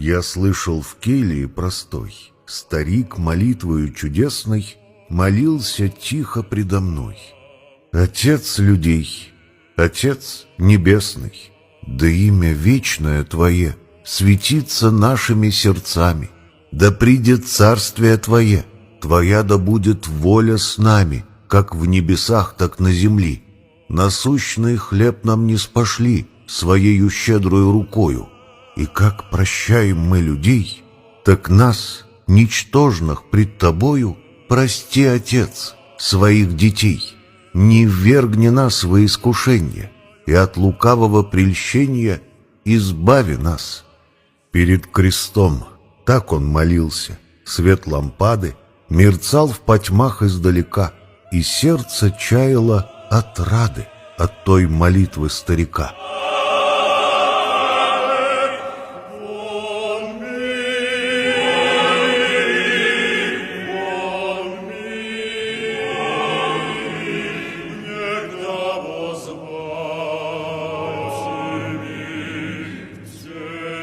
Я слышал в келье простой, старик молитвою чудесной молился тихо предо мной. Отец людей, Отец небесный, да имя вечное Твое светится нашими сердцами, да придет царствие Твое, Твоя да будет воля с нами, как в небесах, так на земли. Насущный хлеб нам не спошли Своею щедрою рукою, и как прощаем мы людей, так нас, ничтожных пред Тобою, прости, Отец, своих детей. Не ввергни нас во искушение, и от лукавого прельщения избави нас. Перед крестом так он молился, свет лампады мерцал в потьмах издалека, и сердце чаяло отрады от той молитвы старика.